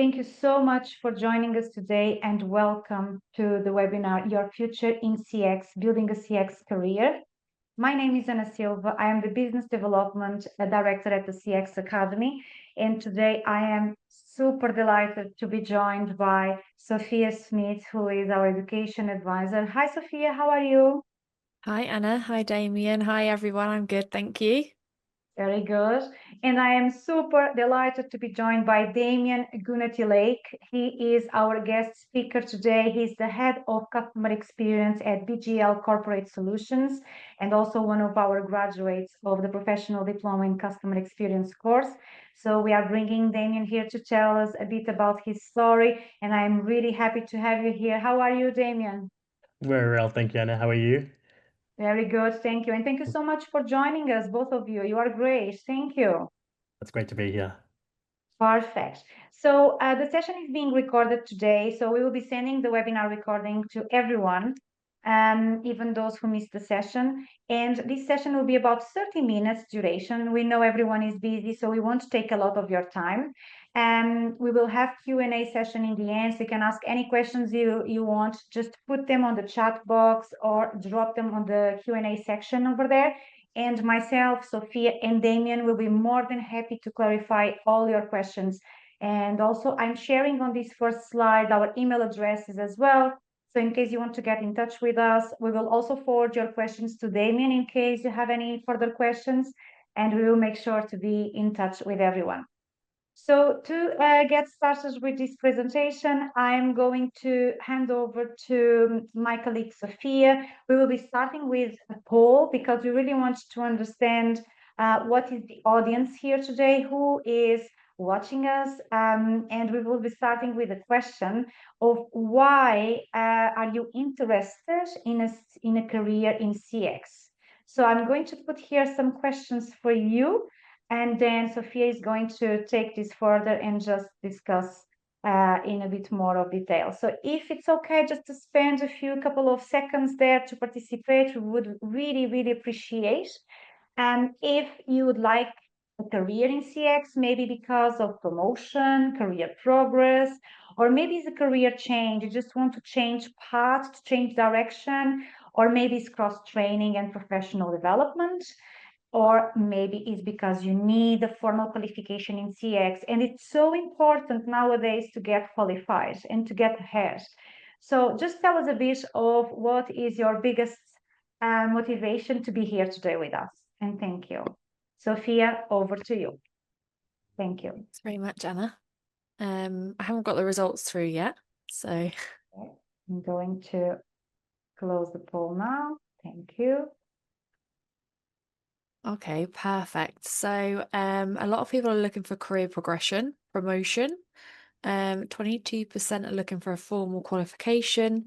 Thank you so much for joining us today and welcome to the webinar, Your Future in CX, Building a CX Career. My name is Ana Silva. I am the Business Development Director at the CX Academy. And today I am super delighted to be joined by Sophia Smith, who is our Education Advisor. Hi, Sophia, how are you? Hi, Anna. Hi, Damien. Hi, everyone. I'm good, thank you. Very good. And I am super delighted to be joined by Damien Gunatillake. He is our guest speaker today. He's the head of customer experience at BGL Corporate Solutions and also one of our graduates of the Professional Diploma in Customer Experience course. So we are bringing Damien here to tell us a bit about his story. And I'm really happy to have you here. How are you, Damien? Very well, thank you, Anna. How are you? Very good. Thank you. And thank you so much for joining us, both of you. You are great. Thank you. It's great to be here. Perfect. So the session is being recorded today. So we will be sending the webinar recording to everyone, even those who missed the session. And this session will be about 30 minutes duration. We know everyone is busy, so we won't take a lot of your time. And we will have Q&A session in the end. So you can ask any questions you want. Just put them on the chat box or drop them on the Q&A section over there. And myself, Sophia, and Damien will be more than happy to clarify all your questions. And also, I'm sharing on this first slide our email addresses as well. So in case you want to get in touch with us, we will also forward your questions to Damien in case you have any further questions, and we will make sure to be in touch with everyone. So to get started with this presentation, I'm going to hand over to my colleague Sophia. We will be starting with a poll because we really want to understand what is the audience here today, who is watching us, and we will be starting with a question of why are you interested in a career in CX? So I'm going to put here some questions for you. And then Sophia is going to take this further and just discuss in a bit more of detail. So if it's okay, just to spend a couple of seconds there to participate, we would really, really appreciate. And if you would like a career in CX, maybe because of promotion, career progress, or maybe it's a career change, you just want to change path, to change direction, or maybe it's cross-training and professional development, or maybe it's because you need a formal qualification in CX. And it's so important nowadays to get qualified and to get ahead. So just tell us a bit of what is your biggest motivation to be here today with us. And thank you. Sophia, over to you. Thank you. Thanks very much, Anna. I haven't got the results through yet, so. Okay. I'm going to close the poll now. Thank you. Okay, perfect. So a lot of people are looking for career progression, promotion. 22% are looking for a formal qualification,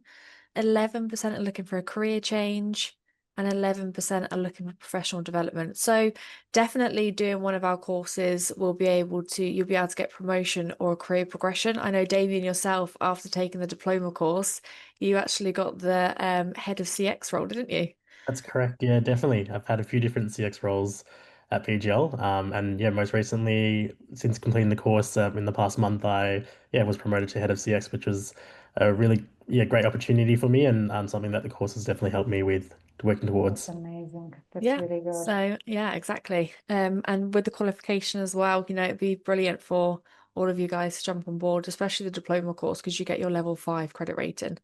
11% are looking for a career change, and 11% are looking for professional development. So definitely doing one of our courses you'll be able to get promotion or a career progression. I know Damien yourself, after taking the diploma course, you actually got the head of CX role, didn't you? That's correct. Yeah, definitely. I've had a few different CX roles at BGL. And yeah, most recently, since completing the course in the past month, I was promoted to head of CX, which was a really great opportunity for me and something that the course has definitely helped me with working towards. That's amazing. That's Yeah, really good. so yeah, exactly. And with the qualification as well, it'd be brilliant for all of you guys to jump on board, especially the diploma course, because you get your level 5 credit rating.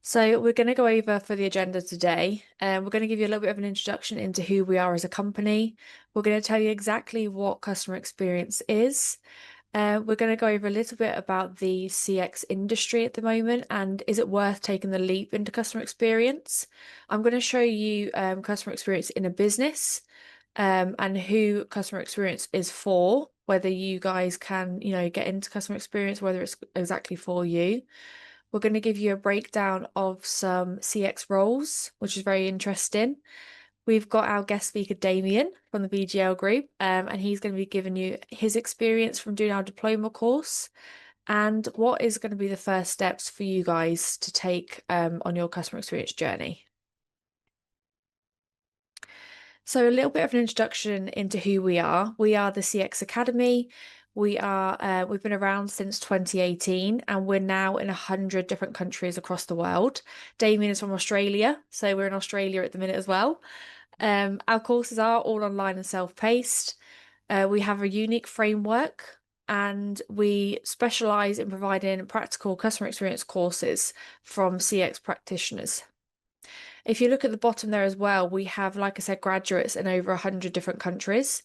So we're going to go over for the agenda today. We're going to give you a little bit of an introduction into who we are as a company. We're going to tell you exactly what customer experience is. We're going to go over a little bit about the CX industry at the moment and is it worth taking the leap into customer experience? I'm going to show you customer experience in a business and who customer experience is for, whether you guys can, get into customer experience, whether it's exactly for you. We're going to give you a breakdown of some CX roles, which is very interesting. We've got our guest speaker, Damien, from the BGL group, and he's going to be giving you his experience from doing our diploma course and what is going to be the first steps for you guys to take on your customer experience journey. So a little bit of an introduction into who we are. We are the CX Academy. We've been around since 2018, and we're now in 100 different countries across the world. Damien is from Australia, so we're in Australia at the minute as well. Our courses are all online and self-paced. We have a unique framework, and we specialize in providing practical customer experience courses from CX practitioners. If you look at the bottom there as well, we have, like I said, graduates in over 100 different countries.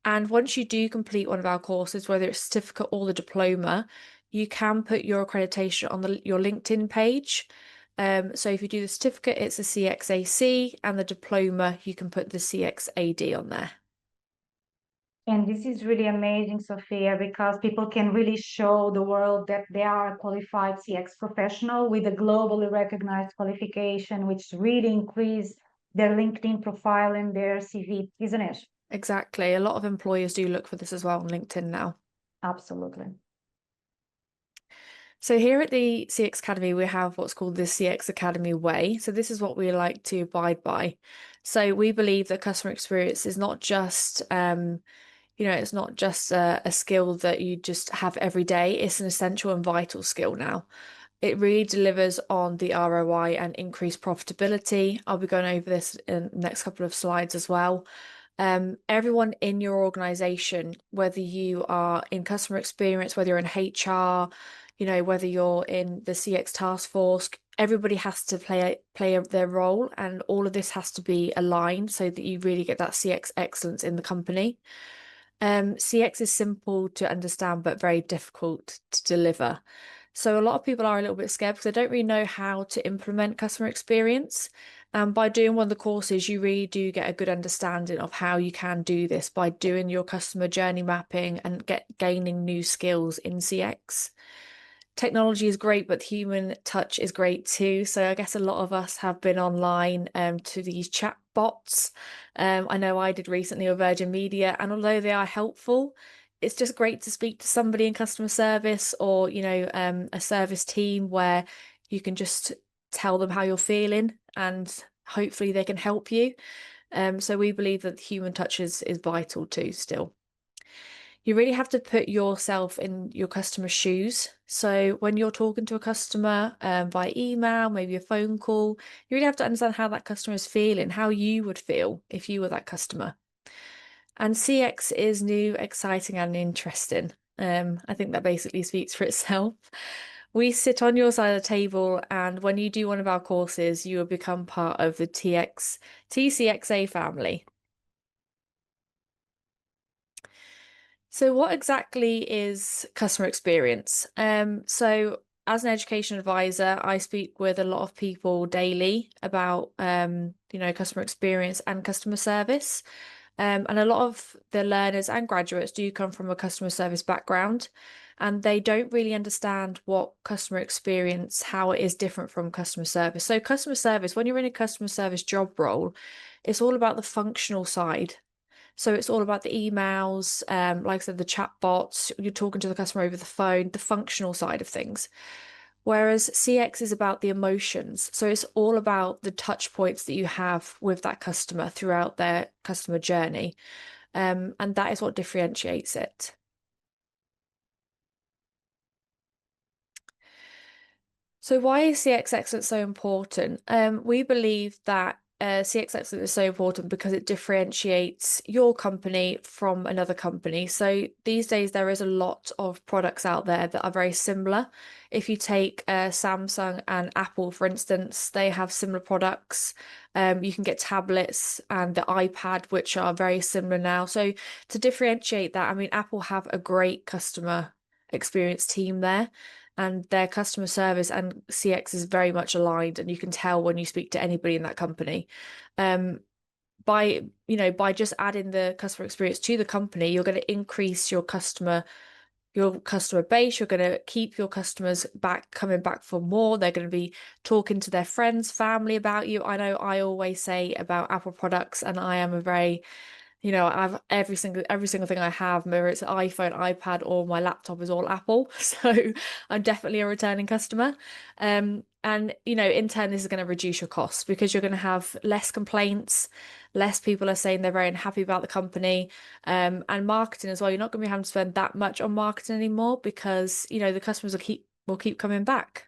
And once you do complete one of our courses, whether it's certificate or the diploma, you can put your accreditation on your LinkedIn page. So if you do the certificate, it's a CXAC, and the diploma, you can put the CXAD on there. And this is really amazing, Sophia, because people can really show the world that they are a qualified CX professional with a globally recognized qualification, which really increase their LinkedIn profile and their CV, isn't it? Exactly. A lot of employers do look for this as well on LinkedIn now. Absolutely. So here at the CX Academy, we have what's called the CX Academy Way. So this is what we like to abide by. So we believe that customer experience is not just, it's not just a skill that you just have every day. It's an essential and vital skill now. It really delivers on the ROI and increased profitability. I'll be going over this in the next couple of slides as well. Everyone in your organization, whether you are in customer experience, whether you're in HR, whether you're in the CX task force, everybody has to play their role, and all of this has to be aligned so that you really get that CX excellence in the company. CX is simple to understand, but very difficult to deliver. So a lot of people are a little bit scared because they don't really know how to implement customer experience. And by doing one of the courses, you really do get a good understanding of how you can do this by doing your customer journey mapping and gaining new skills in CX. Technology is great, but human touch is great too. So I guess a lot of us have been online to these chat bots. I know I did recently with Virgin Media, and although they are helpful, it's just great to speak to somebody in customer service or, a service team where you can just tell them how you're feeling and hopefully they can help you. So we believe that human touch is vital too still. You really have to put yourself in your customer's shoes. So when you're talking to a customer by email, maybe a phone call, you really have to understand how that customer is feeling, how you would feel if you were that customer. And CX is new, exciting, and interesting. I think that basically speaks for itself. We sit on your side of the table, and when you do one of our courses, you will become part of the TCXA family. So what exactly is customer experience? So as an education advisor, I speak with a lot of people daily about, customer experience and customer service. And a lot of the learners and graduates do come from a customer service background, and they don't really understand what customer experience, how it is different from customer service. So customer service, when you're in a customer service job role, it's all about the functional side. So it's all about the emails, like I said, the chat bots, you're talking to the customer over the phone, the functional side of things. Whereas CX is about the emotions. So it's all about the touch points that you have with that customer throughout their customer journey. And that is what differentiates it. So why is CX excellence so important? We believe that CX excellence is so important because it differentiates your company from another company. So these days there is a lot of products out there that are very similar. If you take Samsung and Apple, for instance, they have similar products. You can get tablets and the iPad, which are very similar now. So to differentiate that, I mean, Apple have a great customer experience team there, and their customer service and CX is very much aligned, and you can tell when you speak to anybody in that company. By just adding the customer experience to the company, you're going to increase your customer base. You're going to keep your customers coming back for more. They're going to be talking to their friends, family about you. I know I always say about Apple products, and I am a very I've every single thing I have, whether it's an iPhone, iPad, or my laptop, is all Apple. So I'm definitely a returning customer. And, you know, in turn, this is going to reduce your costs because you're going to have less complaints, less people are saying they're very unhappy about the company. And marketing as well. You're not going to be having to spend that much on marketing anymore because, you know, the customers will keep coming back.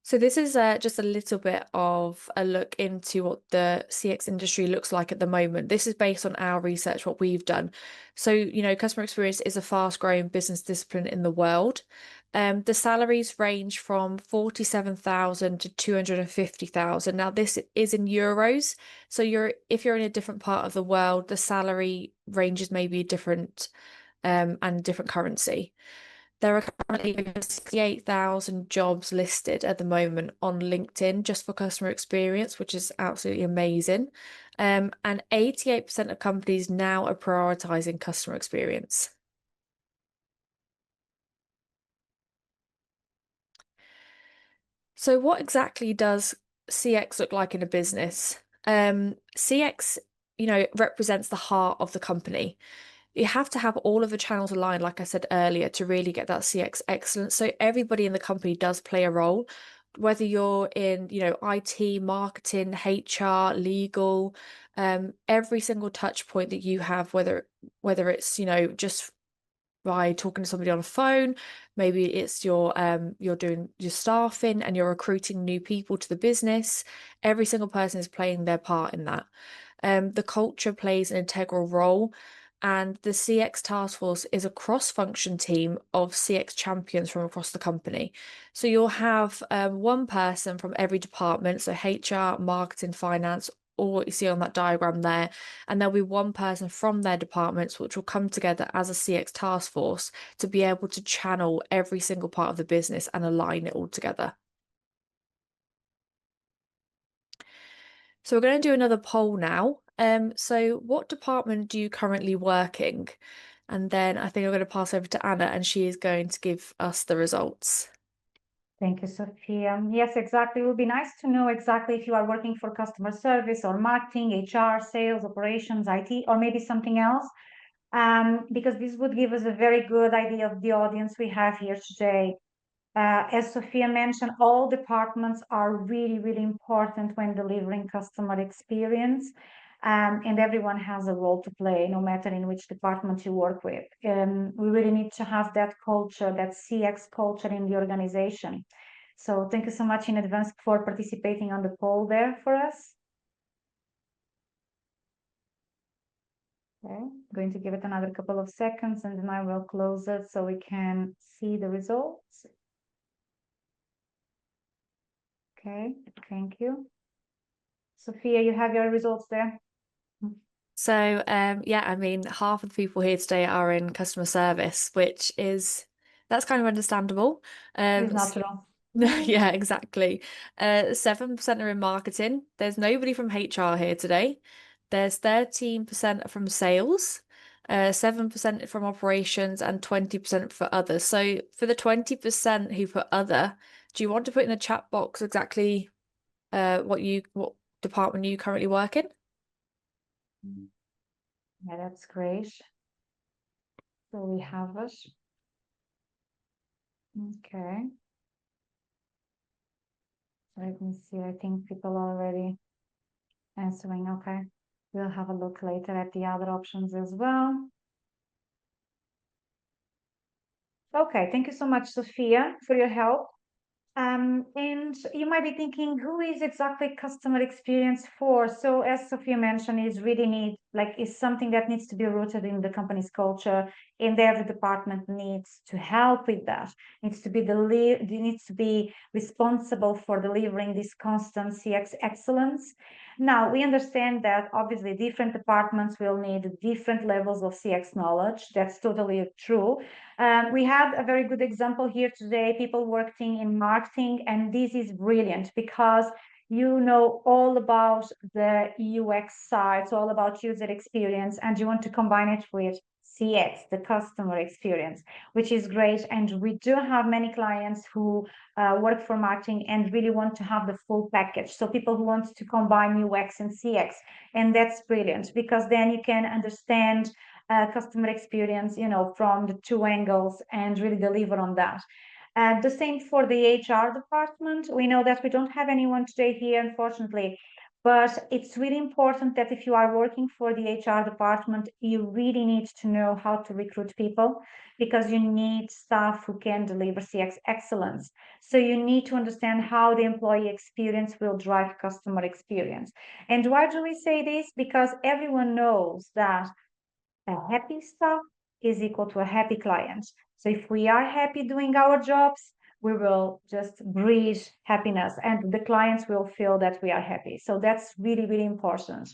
So this is just a little bit of a look into what the CX industry looks like at the moment. This is based on our research, what we've done. So, you know, customer experience is a fast-growing business discipline in the world. The salaries range from 47,000 to 250,000. Now, this is in euros. So if you're in a different part of the world, the salary ranges may be different and different currency. There are currently over 68,000 jobs listed at the moment on LinkedIn just for customer experience, which is absolutely amazing. And 88% of companies now are prioritizing customer experience. So what exactly does CX look like in a business? CX, you know, represents the heart of the company. You have to have all of the channels aligned, like I said earlier, to really get that CX excellence. So everybody in the company does play a role, whether you're in, you know, IT, marketing, HR, legal, every single touch point that you have, whether it's, you know, just by talking to somebody on a phone, maybe it's you're doing your staffing and you're recruiting new people to the business. Every single person is playing their part in that. The culture plays an integral role, and the CX task force is a cross-function team of CX champions from across the company. So you'll have one person from every department, so HR, marketing, finance, all what you see on that diagram there, and there'll be one person from their departments which will come together as a CX task force to be able to channel every single part of the business and align it all together. So we're going to do another poll now. So what department do you currently work in? And then I think I'm going to pass over to Anna and she is going to give us the results. Thank you, Sophia. Yes, exactly. It would be nice to know exactly if you are working for customer service or marketing, HR, sales, operations, IT, or maybe something else, because this would give us a very good idea of the audience we have here today. As Sophia mentioned, all departments are really, really important when delivering customer experience, and everyone has a role to play, no matter in which department you work with. We really need to have that culture, that CX culture in the organization. So thank you so much in advance for participating on the poll there for us. Okay, I'm going to give it another couple of seconds and then I will close it so we can see the results. Okay, thank you. Sophia, you have your results there? So, yeah, I mean, half of the people here today are in customer service, that's kind of understandable. It's natural. Yeah, exactly. 7% are in marketing. There's nobody from HR here today. There's 13% from sales, 7% from operations, and 20% for others. So for the 20% who put other, do you want to put in the chat box exactly what department you currently work in? Yeah, that's great. So we have it. Okay. Let me see. I think people are already answering. Okay. We'll have a look later at the other options as well. Okay, thank you so much, Sophia, for your help. And you might be thinking, who is exactly customer experience for? So as Sophia mentioned, is something that needs to be rooted in the company's culture, and every department needs to help with that. Needs to be responsible for delivering this constant CX excellence. Now, we understand that obviously different departments will need different levels of CX knowledge. That's totally true. We had a very good example here today, people working in marketing, and this is brilliant because you know all about the UX side, so all about user experience, and you want to combine it with CX, the customer experience, which is great. And we do have many clients who work for marketing and really want to have the full package. So people who want to combine UX and CX, and that's brilliant because then you can understand customer experience, from the two angles and really deliver on that. And the same for the HR department. We know that we don't have anyone today here, unfortunately, but it's really important that if you are working for the HR department, you really need to know how to recruit people, because you need staff who can deliver CX excellence. So you need to understand how the employee experience will drive customer experience. And why do we say this? Because everyone knows that a happy staff is equal to a happy client. So if we are happy doing our jobs, we will just breathe happiness, and the clients will feel that we are happy. So that's really, really important.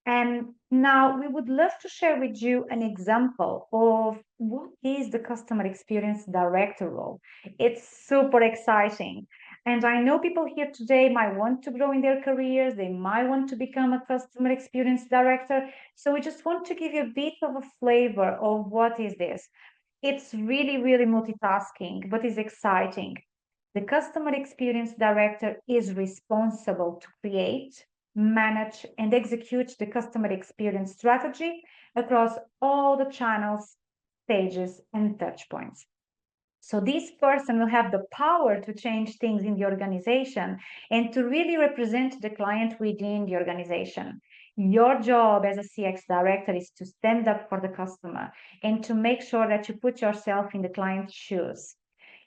And now we would love to share with you an example of what is the customer experience director role. It's super exciting. And I know people here today might want to grow in their careers. They might want to become a customer experience director. So we just want to give you a bit of a flavor of what is this. It's really, really multitasking, but it's exciting. The customer experience director is responsible to create, manage, and execute the customer experience strategy across all the channels, stages, and touch points. So this person will have the power to change things in the organization and to really represent the client within the organization. Your job as a CX director is to stand up for the customer and to make sure that you put yourself in the client's shoes.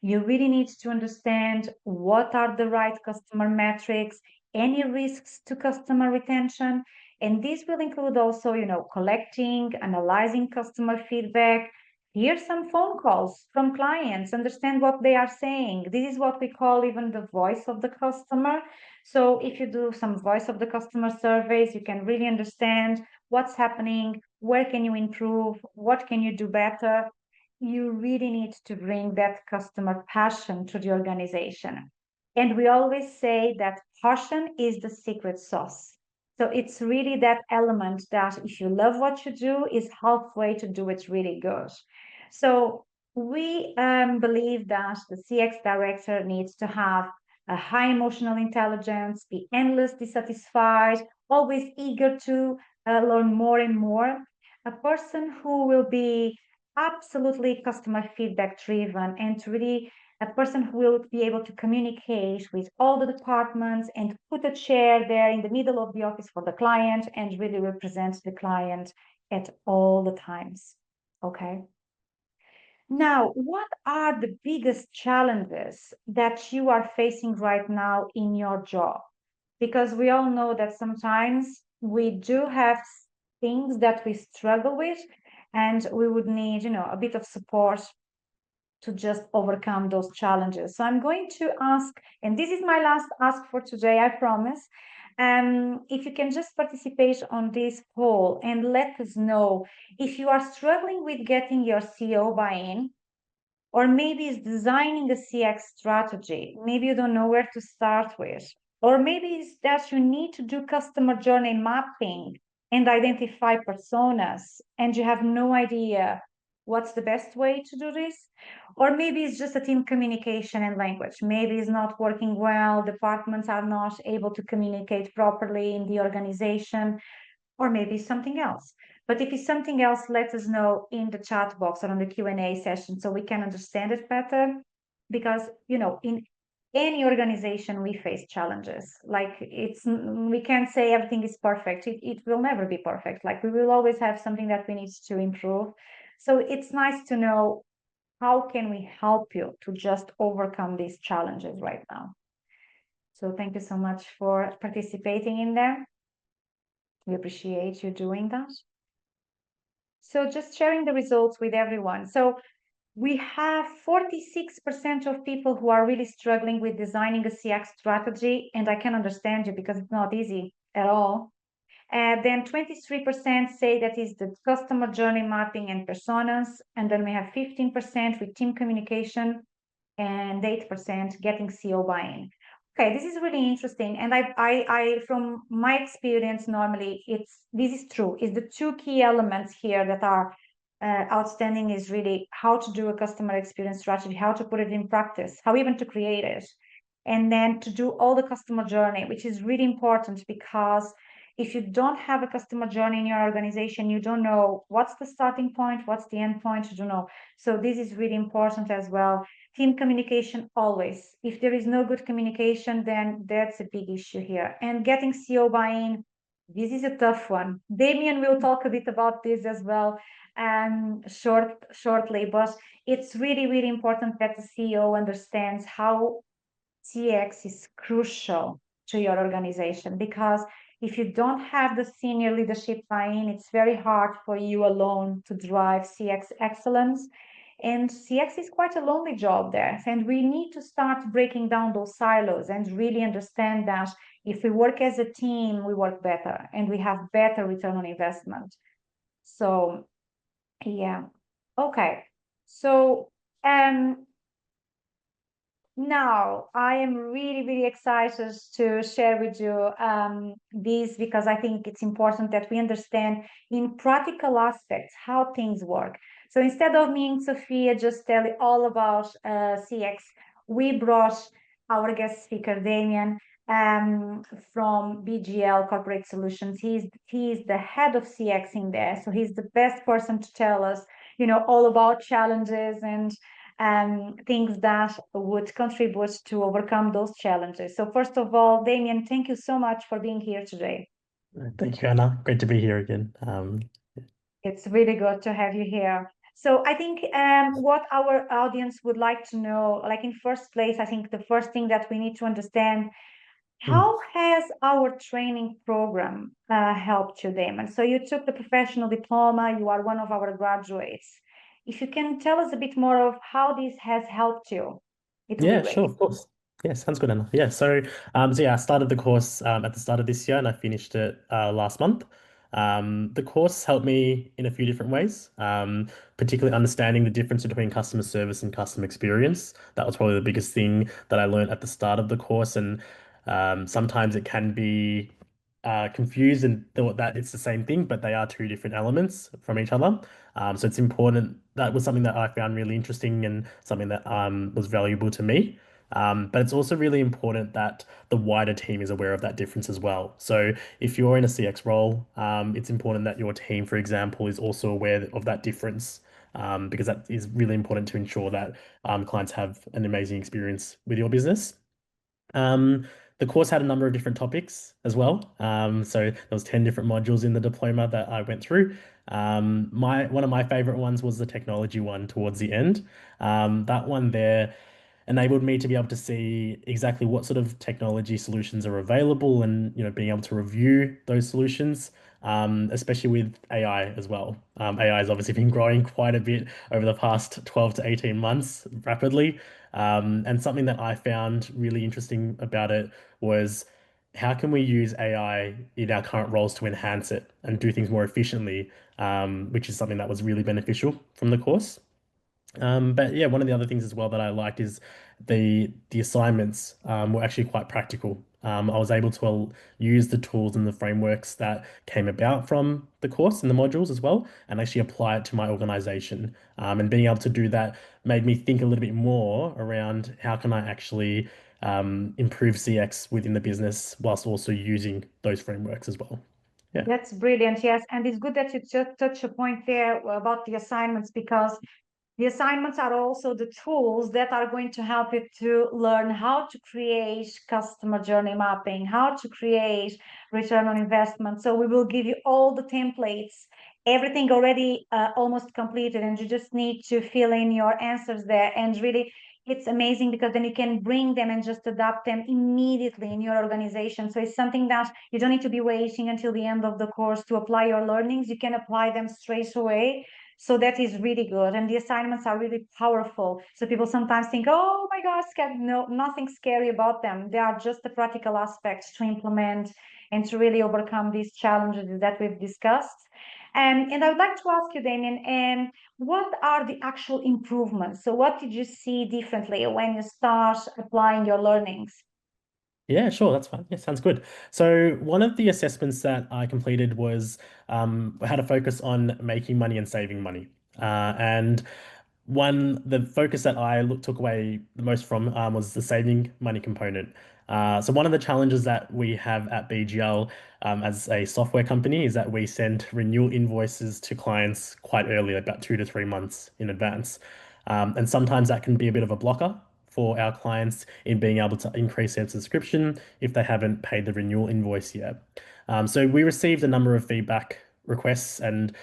You really need to understand what are the right customer metrics, any risks to customer retention. And this will include also, collecting, analyzing customer feedback, hear some phone calls from clients, understand what they are saying. This is what we call even the voice of the customer. So if you do some voice of the customer surveys, you can really understand what's happening, where can you improve, what can you do better. You really need to bring that customer passion to the organization. And we always say that passion is the secret sauce. So it's really that element that if you love what you do, is halfway to do it really good. So we believe that the CX director needs to have a high emotional intelligence, be endlessly satisfied, always eager to learn more and more. A person who will be absolutely customer feedback driven, and really a person who will be able to communicate with all the departments and put a chair there in the middle of the office for the client and really represent the client at all the times. Okay. Now, what are the biggest challenges that you are facing right now in your job? Because we all know that sometimes we do have things that we struggle with, and we would need, a bit of support to just overcome those challenges. So I'm going to ask, and this is my last ask for today, I promise. If you can just participate on this poll and let us know if you are struggling with getting your CO buy-in, or maybe it's designing a CX strategy. Maybe you don't know where to start with, or maybe it's that you need to do customer journey mapping and identify personas, and you have no idea what's the best way to do this. Or maybe it's just a team communication and language. Maybe it's not working well, departments are not able to communicate properly in the organization, or maybe something else. But if it's something else, let us know in the chat box or on the Q&A session so we can understand it better. Because, in any organization, we face challenges. Like we can't say everything is perfect. It will never be perfect. Like we will always have something that we need to improve. So it's nice to know how can we help you to just overcome these challenges right now. So thank you so much for participating in there. We appreciate you doing that. So just sharing the results with everyone. So we have 46% of people who are really struggling with designing a CX strategy, and I can understand you because it's not easy at all. Then 23% say that is the customer journey mapping and personas, and then we have 15% with team communication and 8% getting CO buy-in. Okay, this is really interesting, and I from my experience, normally this is true. Is the two key elements here that are outstanding is really how to do a customer experience strategy, how to put it in practice, how even to create it, and then to do all the customer journey, which is really important because If you don't have a customer journey in your organization, you don't know what's the starting point, what's the end point, you don't know. So this is really important as well. Team communication always. If there is no good communication, then that's a big issue here. And getting CO buy-in, this is a tough one. Damien will talk a bit about this as well, shortly, but it's really, really important that the CEO understands how CX is crucial to your organization, because if you don't have the senior leadership buy-in, it's very hard for you alone to drive CX excellence. And CX is quite a lonely job there. And we need to start breaking down those silos and really understand that if we work as a team, we work better and we have better return on investment. So, yeah. Okay. So, now, I am really, really excited to share with you this, because I think it's important that we understand in practical aspects how things work. So instead of me and Sophia just tell you all about CX, we brought our guest speaker, Damien, from BGL Corporate Solutions. He's the head of CX in there. So he's the best person to tell us, all about challenges and things that would contribute to overcome those challenges. So first of all, Damien, thank you so much for being here today. Thank you, Anna. Great to be here again. It's really good to have you here. So I think what our audience would like to know, like in first place, I think the first thing that we need to understand, how has our training program helped you, Damon? So you took the professional diploma, you are one of our graduates. If you can tell us a bit more of how this has helped you, it would be Yeah, great. sure, of course. Yeah, sounds good, Anna. Yeah, so yeah, I started the course at the start of this year and I finished it last month. The course helped me in a few different ways, particularly understanding the difference between customer service and customer experience. That was probably the biggest thing that I learned at the start of the course, and sometimes it can be confused and thought that it's the same thing, but they are two different elements from each other. So it's important. That was something that I found really interesting and something that was valuable to me. But it's also really important that the wider team is aware of that difference as well. So if you're in a CX role, it's important that your team, for example, is also aware of that difference, because that is really important to ensure that clients have an amazing experience with your business. The course had a number of different topics as well. So there was 10 different modules in the diploma that I went through. One of my favorite ones was the technology one towards the end. That one there enabled me to be able to see exactly what sort of technology solutions are available and being able to review those solutions, especially with AI as well. AI has obviously been growing quite a bit over the past 12 to 18 months rapidly. And something that I found really interesting about it was how can we use AI in our current roles to enhance it and do things more efficiently, which is something that was really beneficial from the course. But yeah, one of the other things as well that I liked is the assignments were actually quite practical. I was able to use the tools and the frameworks that came about from the course and the modules as well, and actually apply it to my organization. And being able to do that made me think a little bit more around how can I actually improve CX within the business whilst also using those frameworks as well. Yeah. That's brilliant, yes. And it's good that you just touch a point there about the assignments, because the assignments are also the tools that are going to help you to learn how to create customer journey mapping, how to create return on investment. So we will give you all the templates, everything already almost completed, and you just need to fill in your answers there. And really, it's amazing because then you can bring them and just adapt them immediately in your organization. So it's something that you don't need to be waiting until the end of the course to apply your learnings. You can apply them straight away. So that is really good. And the assignments are really powerful. So people sometimes think, oh my God, scary. No, nothing scary about them. They are just the practical aspects to implement and to really overcome these challenges that we've discussed. And I would like to ask you, Damien, what are the actual improvements? So what did you see differently when you start applying your learnings? Yeah, sure, that's fine. Yeah, sounds good. So one of the assessments that I completed was had a focus on making money and saving money. And the focus that I took away the most from was the saving money component. So one of the challenges that we have at BGL as a software company is that we send renewal invoices to clients quite early, about 2 to 3 months in advance. And sometimes that can be a bit of a blocker for our clients in being able to increase their subscription if they haven't paid the renewal invoice yet. So we received a number of feedback requests and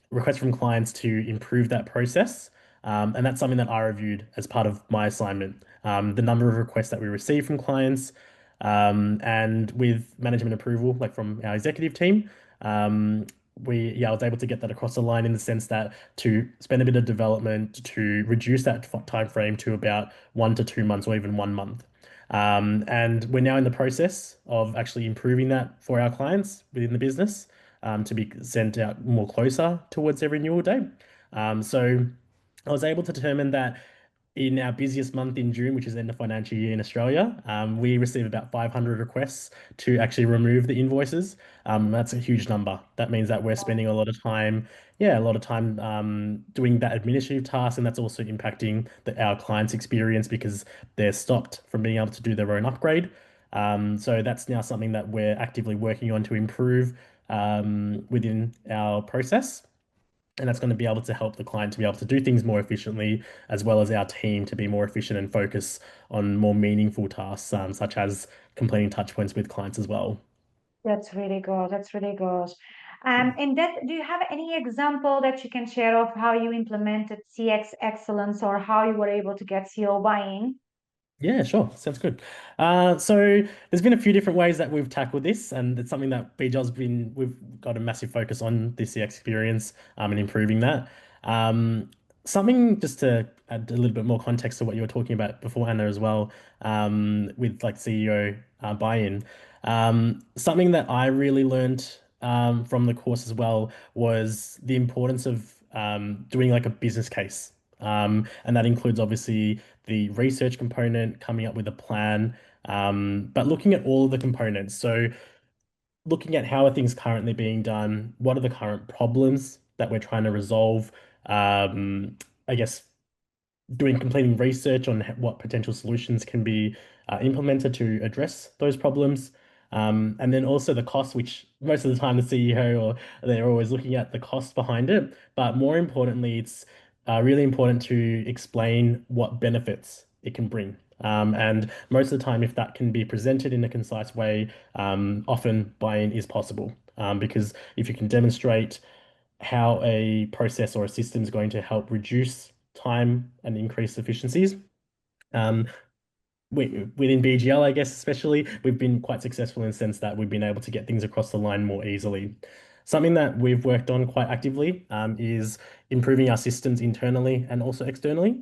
requests from clients to improve that process. And that's something that I reviewed as part of my assignment. The number of requests that we received from clients, and with management approval, like from our executive team, I was able to get that across the line in the sense that to spend a bit of development to reduce that time frame to about 1 to 2 months or even 1 month. And we're now in the process of actually improving that for our clients within the business, to be sent out more closer towards their renewal date. So I was able to determine that in our busiest month in June, which is the end of financial year in Australia, we receive about 500 requests to actually remove the invoices. That's a huge number. That means that we're spending a lot of time, doing that administrative task, and that's also impacting our clients' experience because they're stopped from being able to do their own upgrade. So that's now something that we're actively working on to improve within our process. And that's going to be able to help the client to be able to do things more efficiently, as well as our team to be more efficient and focus on more meaningful tasks, such as completing touch points with clients as well. That's really good. That's really good. And that, do you have any example that you can share of how you implemented CX excellence or how you were able to get CO buy-in? Yeah, sure. Sounds good. So there's been a few different ways that we've tackled this, and it's something that we've got a massive focus on this experience, and improving that. Something just to add a little bit more context to what you were talking about before, Anna, as well, with like CEO buy-in. Something that I really learned from the course as well was the importance of doing like a business case. And that includes obviously the research component, coming up with a plan, but looking at all of the components. So looking at how are things currently being done, what are the current problems that we're trying to resolve, I guess completing research on what potential solutions can be implemented to address those problems. And then also the cost, which most of the time the CEO or they're always looking at the cost behind it. But more importantly, it's really important to explain what benefits it can bring. And most of the time, if that can be presented in a concise way, often buy-in is possible. Because if you can demonstrate how a process or a system is going to help reduce time and increase efficiencies. Within BGL, I guess, especially, we've been quite successful in the sense that we've been able to get things across the line more easily. Something that we've worked on quite actively is improving our systems internally and also externally.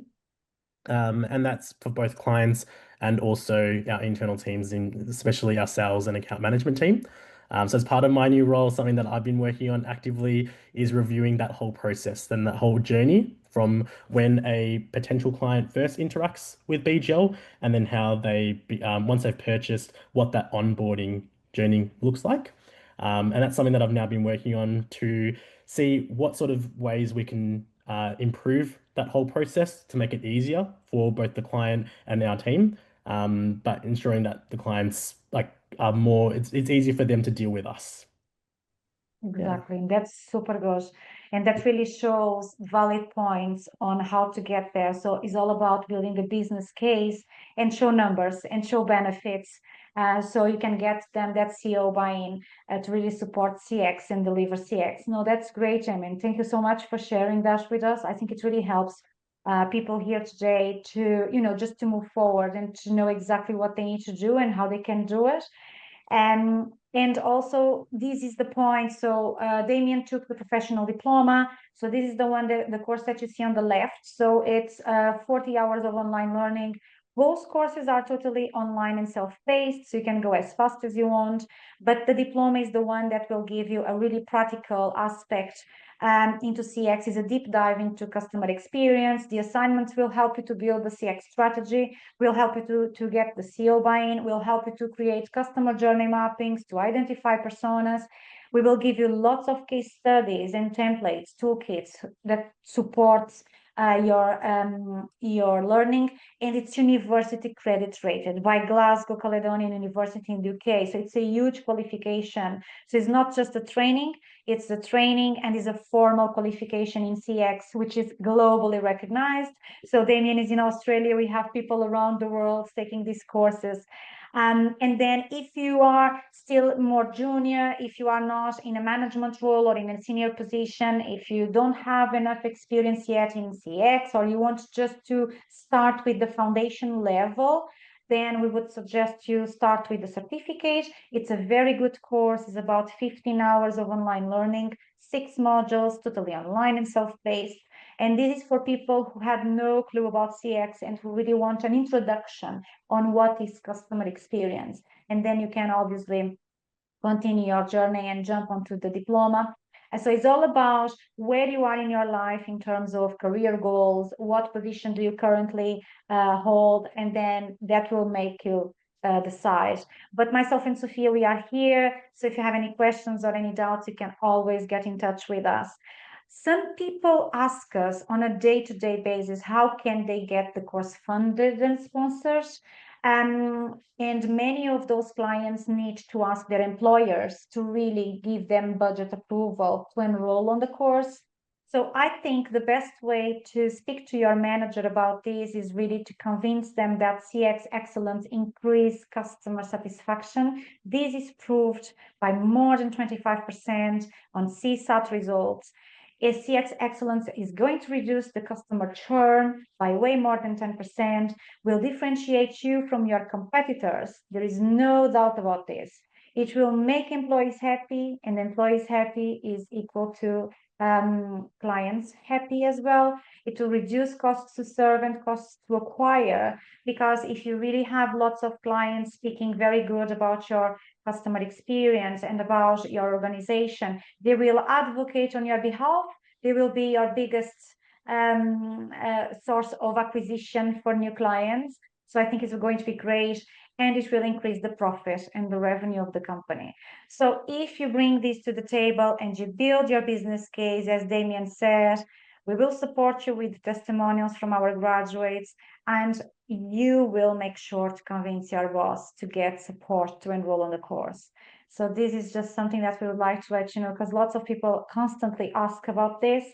And that's for both clients and also our internal teams, especially our sales and account management team. So as part of my new role, something that I've been working on actively is reviewing that whole process, then that whole journey from when a potential client first interacts with BGL, and then how once they've purchased, what that onboarding journey looks like. And that's something that I've now been working on to see what sort of ways we can improve that whole process to make it easier for both the client and our team, but ensuring that the clients are more, it's easier for them to deal with us. Exactly. And that's super good. And that really shows valid points on how to get there. So it's all about building a business case and show numbers and show benefits. So you can get them that CEO buy-in to really support CX and deliver CX. No, that's great, Damien. Thank you so much for sharing that with us. I think it really helps people here today to, just to move forward and to know exactly what they need to do and how they can do it. And also, this is the point. So Damien took the professional diploma. So this is the one, the course that you see on the left. So it's 40 hours of online learning. Both courses are totally online and self-paced, so you can go as fast as you want. But the diploma is the one that will give you a really practical aspect into CX. Is a deep dive into customer experience. The assignments will help you to build the CX strategy, will help you to get the CEO buy-in, will help you to create customer journey mappings, to identify personas. We will give you lots of case studies and templates, toolkits that supports your learning, and it's university credit rated by Glasgow Caledonian University in the UK. So it's a huge qualification. So it's not just a training, it's a training and is a formal qualification in CX, which is globally recognized. So Damien is in Australia. We have people around the world taking these courses. And then if you are still more junior, if you are not in a management role or in a senior position, if you don't have enough experience yet in CX, or you want just to start with the foundation level, then we would suggest you start with the certificate. It's a very good course. It's about 15 hours of online learning, 6 modules, totally online and self-paced. And this is for people who had no clue about CX and who really want an introduction on what is customer experience. And then you can obviously continue your journey and jump onto the diploma. And so it's all about where you are in your life in terms of career goals, what position do you currently hold, and then that will make you decide. But myself and Sophia, we are here. So if you have any questions or any doubts, you can always get in touch with us. Some people ask us on a day-to-day basis, how can they get the course funded and sponsored? And many of those clients need to ask their employers to really give them budget approval to enroll on the course. So I think the best way to speak to your manager about this is really to convince them that CX excellence increase customer satisfaction. This is proved by more than 25% on CSAT results. CX excellence is going to reduce the customer churn by way more than 10%, will differentiate you from your competitors. There is no doubt about this. It will make employees happy, and employees happy is equal to clients happy as well. It will reduce costs to serve and costs to acquire, because if you really have lots of clients speaking very good about your customer experience and about your organization, they will advocate on your behalf. They will be your biggest source of acquisition for new clients. So I think it's going to be great, and it will increase the profit and the revenue of the company. So if you bring this to the table and you build your business case, as Damien said, we will support you with testimonials from our graduates, and you will make sure to convince your boss to get support to enroll on the course. So this is just something that we would like to let you know, because lots of people constantly ask about this.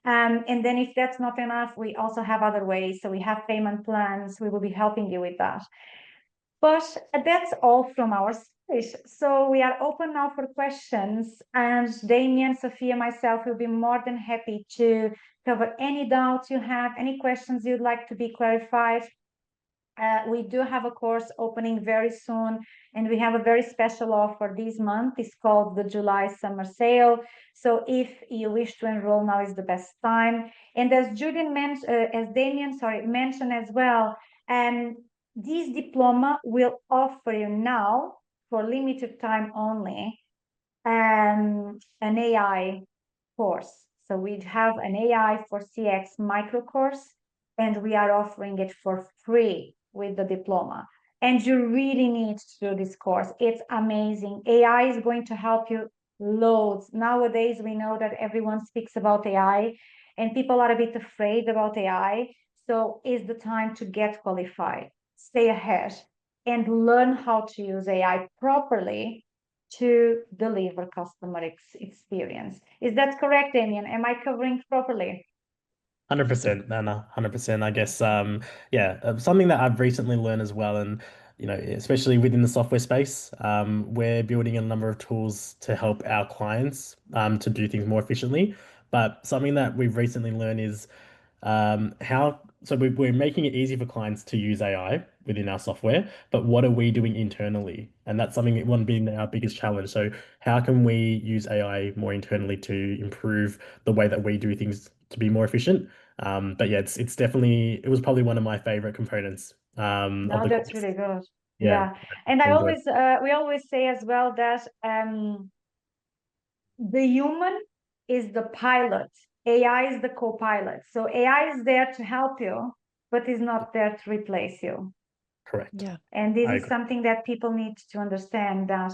And then if that's not enough, we also have other ways. So we have payment plans. We will be helping you with that. But that's all from our side. So we are open now for questions, and Damien, Sophia, myself will be more than happy to cover any doubts you have, any questions you'd like to be clarified. We do have a course opening very soon, and we have a very special offer this month. It's called the July Summer Sale. So if you wish to enroll, now is the best time. And as Damien mentioned as well, this diploma will offer you now, for limited time only, an AI course. So we have an AI for CX MicroCourse, and we are offering it for free with the diploma. And you really need to do this course. It's amazing. AI is going to help you loads. Nowadays, we know that everyone speaks about AI, and people are a bit afraid about AI. So it's the time to get qualified, stay ahead, and learn how to use AI properly to deliver customer experience. Is that correct, Damien? Am I covering properly? 100%, Anna, 100%. I guess, something that I've recently learned as well, and especially within the software space, we're building a number of tools to help our clients to do things more efficiently. But something that we've recently learned is we're making it easy for clients to use AI within our software, but what are we doing internally? And that's something that one being our biggest challenge. So how can we use AI more internally to improve the way that we do things to be more efficient? But yeah, it's definitely, it was probably one of my favorite components of No, the that's course. really good. Yeah. And I enjoyed always we always say as well that the human is the pilot, AI is the co-pilot. So AI is there to help you, but is not there to replace you. Correct. Yeah. And this I is agree. something that people need to understand, that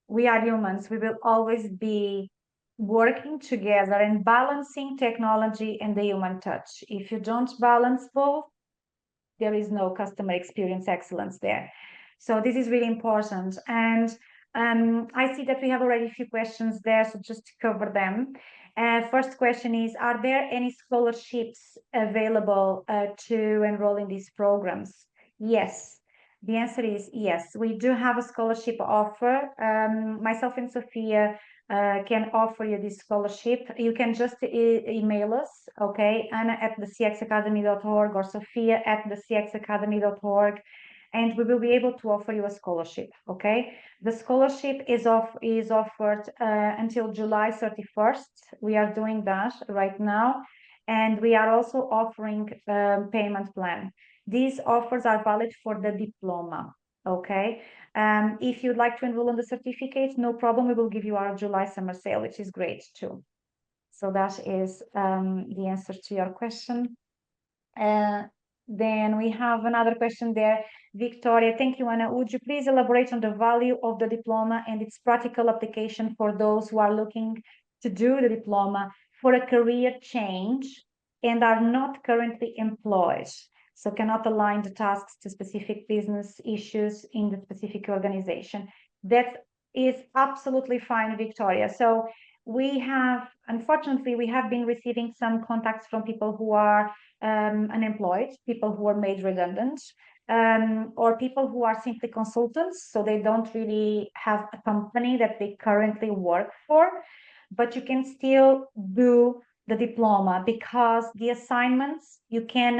we are humans. We will always be working together and balancing technology and the human touch. If you don't balance both, there is no customer experience excellence there. So this is really important. And I see that we have already a few questions there, so just to cover them. First question is, are there any scholarships available to enroll in these programs? Yes. The answer is yes. We do have a scholarship offer. Myself and Sophia can offer you this scholarship. You can just email us, okay, Anna@thecxacademy.org or Sophia@thecxacademy.org, and we will be able to offer you a scholarship, okay? The scholarship is offered until July 31st. We are doing that right now, and we are also offering payment plan. These offers are valid for the diploma, okay? If you'd like to enroll in the certificate, no problem. We will give you our July summer sale, which is great too. So that is the answer to your question. Then we have another question there. Victoria, thank you, Anna. Would you please elaborate on the value of the diploma and its practical application for those who are looking to do the diploma for a career change and are not currently employed? So cannot align the tasks to specific business issues in the specific organization. That is absolutely fine, Victoria. So we have, unfortunately, we have been receiving some contacts from people who are unemployed, people who are made redundant, or people who are simply consultants, so they don't really have a company that they currently work for, but you can still do the diploma because the assignments you can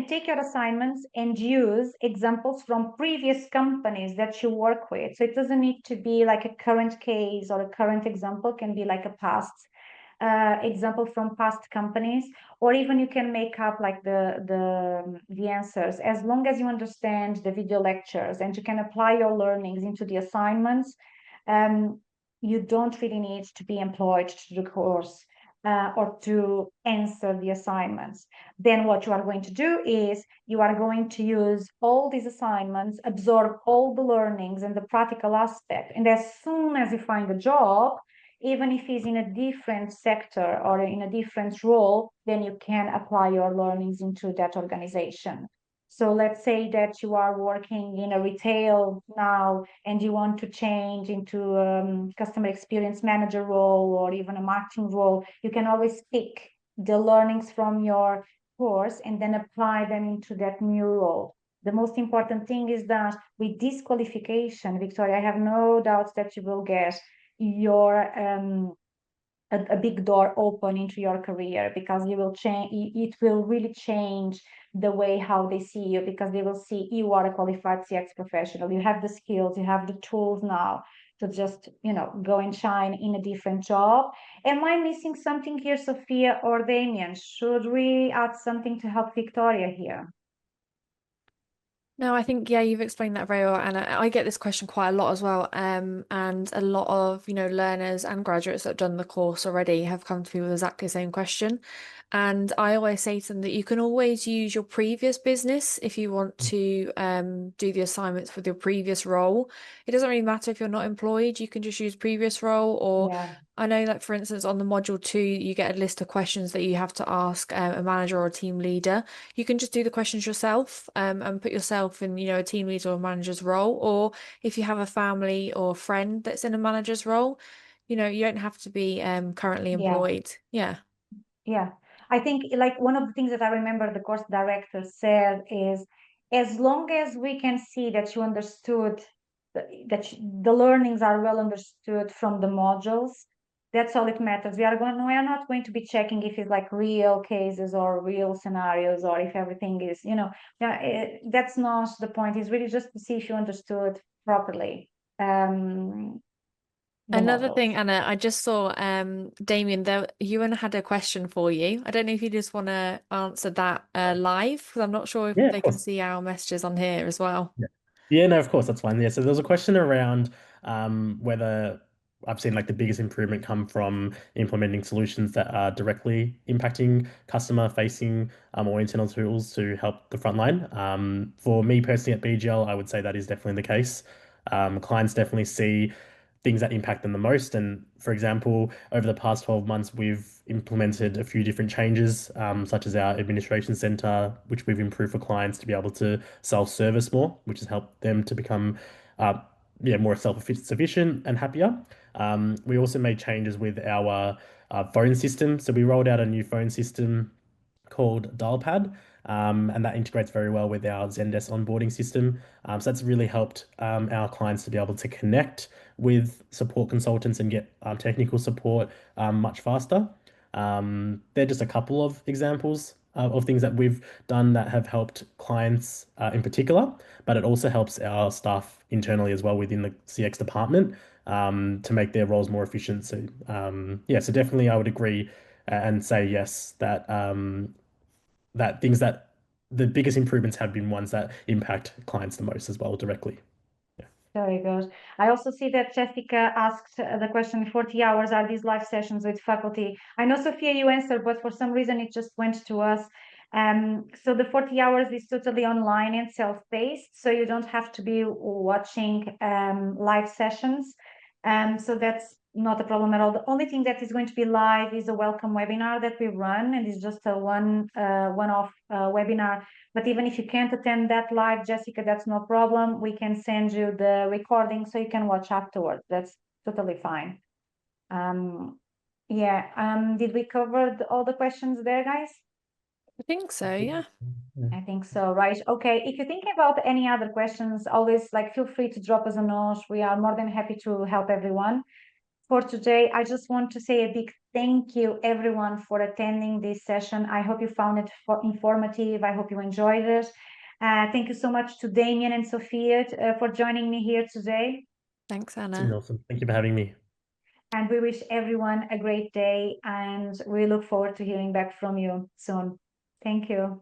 take your assignments and use examples from previous companies that you work with. So it doesn't need to be like a current case or a current example, it can be like a past example from past companies, or even you can make up like the answers, as long as you understand the video lectures and you can apply your learnings into the assignments. You don't really need to be employed to do the course or to answer the assignments. Then what you are going to do is you are going to use all these assignments, absorb all the learnings and the practical aspect, and as soon as you find a job, even if it's in a different sector or in a different role, then you can apply your learnings into that organization. So let's say that you are working in a retail now and you want to change into customer experience manager role or even a marketing role, you can always pick the learnings from your course and then apply them into that new role. The most important thing is that with this qualification, Victoria, I have no doubts that you will get your a big door open into your career, because you will change, it will really change the way how they see you, because they will see you are a qualified CX professional, you have the skills, you have the tools now to just, you know, go and shine in a different job. Am I missing something here, Sophia or Damien? Should we add something to help Victoria here? No, I think, yeah, you've explained that very well. And I get this question quite a lot as well. And a lot of, learners and graduates that have done the course already have come to me with exactly the same question. And I always say to them that you can always use your previous business if you want to do the assignments with your previous role. It doesn't really matter if you're not employed, you can just use previous role. Or I know, like, for instance, on the module 2, you get a list of questions that you have to ask a manager or a team leader. You can just do the questions yourself and put yourself in, a team leader or manager's role. Or if you have a family or friend that's in a manager's role, you don't have to be currently employed. Yeah, I think like one of the things that I remember the course director said is, as long as we can see that you understood the learnings are well understood from the modules, that's all it matters. We are not going to be checking if it's like real cases or real scenarios, or if everything is, that's not the point. It's really just to see if you understood properly. Another thing, Modules. Anna, I just saw Damien, there Ewan had a question for you. I don't know if you just want to answer that live, because I'm not sure if Yeah, of they can course. see our messages on here as well. Yeah, no, of course, that's fine. Yeah, so there was a question around whether I've seen like the biggest improvement come from implementing solutions that are directly impacting customer facing or internal tools to help the front line. For me personally at BGL, I would say that is definitely the case. Clients definitely see things that impact them the most. And for example, over the past 12 months, we've implemented a few different changes, such as our administration center, which we've improved for clients to be able to self-service more, which has helped them to become more self-sufficient and happier. We also made changes with our phone system. So we rolled out a new phone system called Dialpad, and that integrates very well with our Zendesk onboarding system. So that's really helped our clients to be able to connect with support consultants and get technical support much faster. They're just a couple of examples of things that we've done that have helped clients in particular, but it also helps our staff internally as well within the CX department to make their roles more efficient. So so definitely I would agree and say yes, that that things that the biggest improvements have been ones that impact clients the most as well directly. Very good. I also see that Jessica asked the question, 40 hours, are these live sessions with faculty? I know, Sophia, you answered, but for some reason it just went to us. So the 40 hours is totally online and self-paced, so you don't have to be watching live sessions. So that's not a problem at all. The only thing that is going to be live is a welcome webinar that we run, and it's just a one-off webinar. But even if you can't attend that live, Jessica, that's no problem. We can send you the recording so you can watch afterwards. That's totally fine. Did we cover all the questions there, guys? I think so, yeah. I think so, right? Okay, if you're thinking about any other questions, always feel free to drop us a note. We are more than happy to help everyone. For today, I just want to say a big thank you, everyone, for attending this session. I hope you found it informative. I hope you enjoyed it. Thank you so much to Damien and Sophia for joining me here today. Thanks, It's been Anna. awesome. Thank you for having me. And we wish everyone a great day, and we look forward to hearing back from you soon. Thank you.